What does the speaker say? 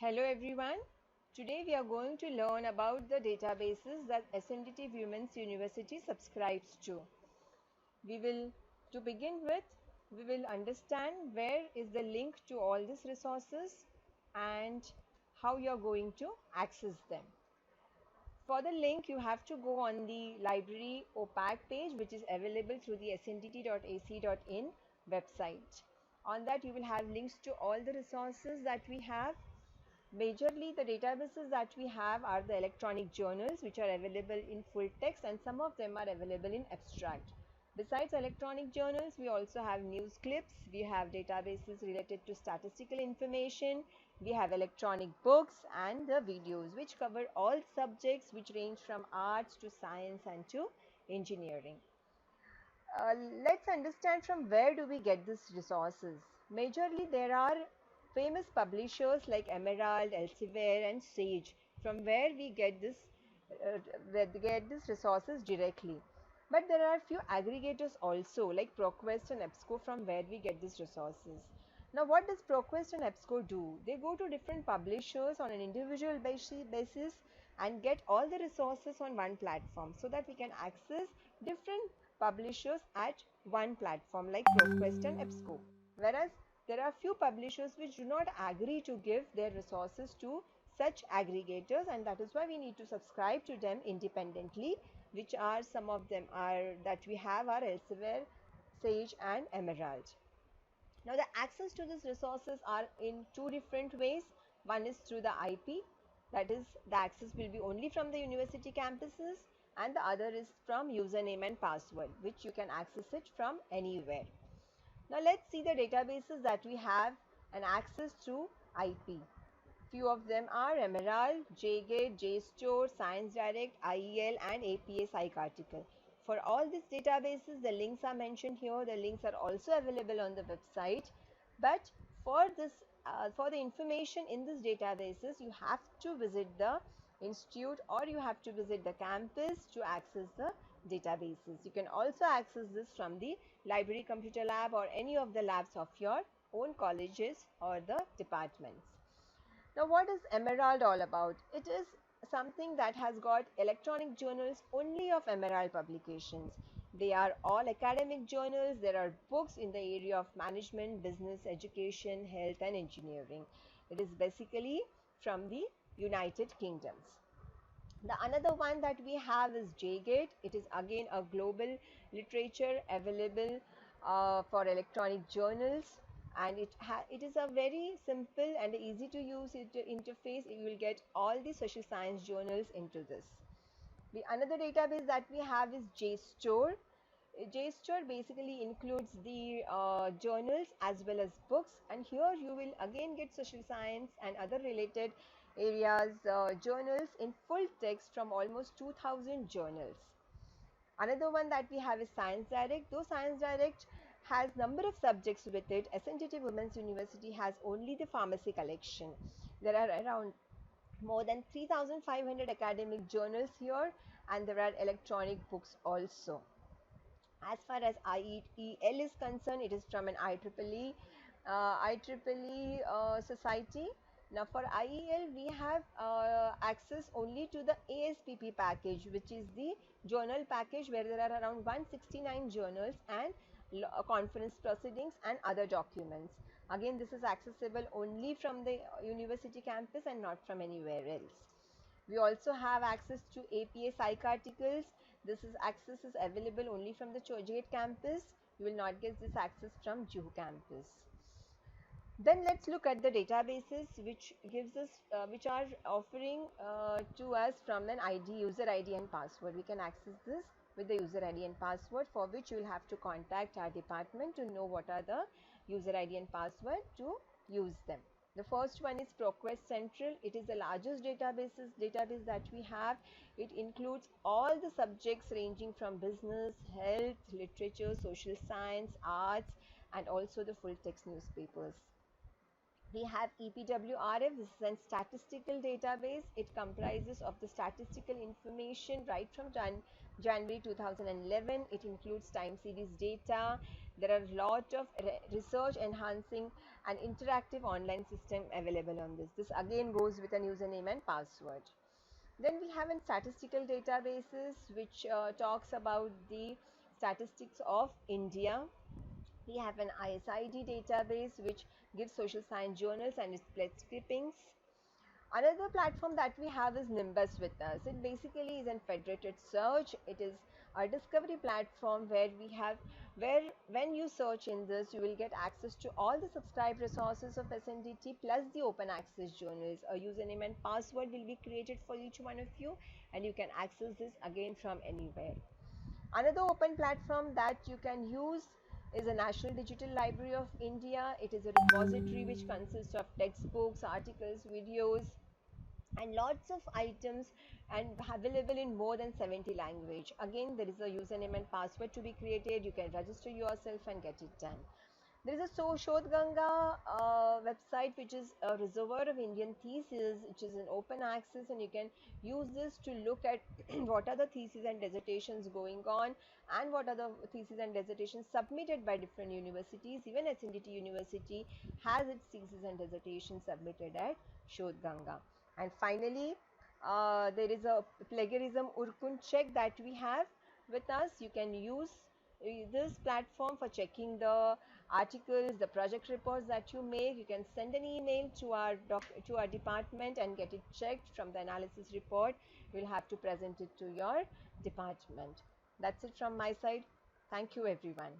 Hello everyone. Today we are going to learn about the databases that SNDT Women's University subscribes to. To begin with, we will understand where is the link to all these resources and how you are going to access them. For the link, you have to go on the library OPAC page, which is available through the sndt.ac.in website. On that, you will have links to all the resources that we have. Majorly, the databases that we have are the electronic journals, which are available in full text, and some of them are available in abstract. Besides electronic journals, we also have news clips, we have databases related to statistical information, we have electronic books and the videos, which cover all subjects which range from arts to science and to engineering. Uh, let's understand from where do we get these resources. Majorly, there are famous publishers like Emerald, Elsevier, and Sage, from where we get these resources directly. But there are few aggregators also, like ProQuest and EBSCO, from where we get these resources. Now, what does ProQuest and EBSCO do? They go to different publishers on an individual basis and get all the resources on one platform so that we can access different publishers at one platform like ProQuest and EBSCO. Whereas there are few publishers which do not agree to give their resources to such aggregators, and that is why we need to subscribe to them independently, which are some of them are that we have are Elsevier, Sage and Emerald. Now the access to these resources are in two different ways. One is through the IP, that is the access will be only from the university campuses, and the other is from username and password, which you can access it from anywhere. Now let's see the databases that we have and access through IP. Few of them are Emerald, JGate, JSTOR, Science Direct, IEL and APA PsycArticle. For all these databases, the links are mentioned here. The links are also available on the website. But for the information in these databases, you have to visit the institute or you have to visit the campus to access the databases. You can also access this from the library computer lab or any of the labs of your own colleges or the departments. Now, what is Emerald all about? It is something that has got electronic journals only of Emerald publications. They are all academic journals. There are books in the area of management, business, education, health and engineering. It is basically from the United Kingdoms. The another one that we have is JGate. It is again a global literature available for electronic journals, and it is a very simple and easy to use interface. You will get all the social science journals into this. The another database that we have is JSTOR. JSTOR basically includes the journals as well as books, and here you will again get social science and other related areas journals in full text from almost 2000 journals. Another one that we have is Science Direct. Though Science Direct has number of subjects with it, SNDT Women's University has only the pharmacy collection. There are around more than 3500 academic journals here, and there are electronic books also. As far as IEL is concerned, it is from an IEEE society. Now for IEL, we have access only to the ASPP package, which is the journal package where there are around 169 journals and conference proceedings and other documents. Again, this is accessible only from the university campus and not from anywhere else. We also have access to APA PsycArticles. This is access is available only from the Churchgate campus. You will not get this access from Juhu campus. Then let's look at the databases which are offering to us from an user ID and password. We can access this with the user ID and password, for which you will have to contact our department to know what are the user ID and password to use them. The first one is ProQuest Central. It is the largest database that we have. It includes all the subjects ranging from business, health, literature, social science, arts, and also the full text newspapers. We have EPWRF. This is a statistical database. It comprises of the statistical information right from January 2011. It includes time series data. There are a lot of research enhancing an interactive online system available on this. This again goes with a username and password. Then we have in statistical databases which talks about the statistics of India. We have an ISID database which gives social science journals and its pledge clippings. Another platform that we have is Nimbus with us. It basically is a federated search. It is a discovery platform where we have where when you search in this you will get access to all the subscribed resources of SNDT plus the open access journals. A username and password will be created for each one of you and you can access this again from anywhere. Another open platform that you can use is the National Digital Library of India. It is a repository which consists of textbooks, articles, videos, and lots of items and available in more than 70 language. Again, there is a username and password to be created. You can register yourself and get it done. There is a Shodh Ganga website which is a reservoir of Indian theses, which is an open access, and you can use this to look at what are the theses and dissertations going on and what are the theses and dissertations submitted by different universities. Even SNDT University has its theses and dissertations submitted at Shodh Ganga. And finally, there is a plagiarism Urkun check that we have with us. You can use this platform for checking the articles, the project reports that you make. You can send an email to our department and get it checked from the analysis report. You'll have to present it to your department. That's it from my side. Thank you everyone.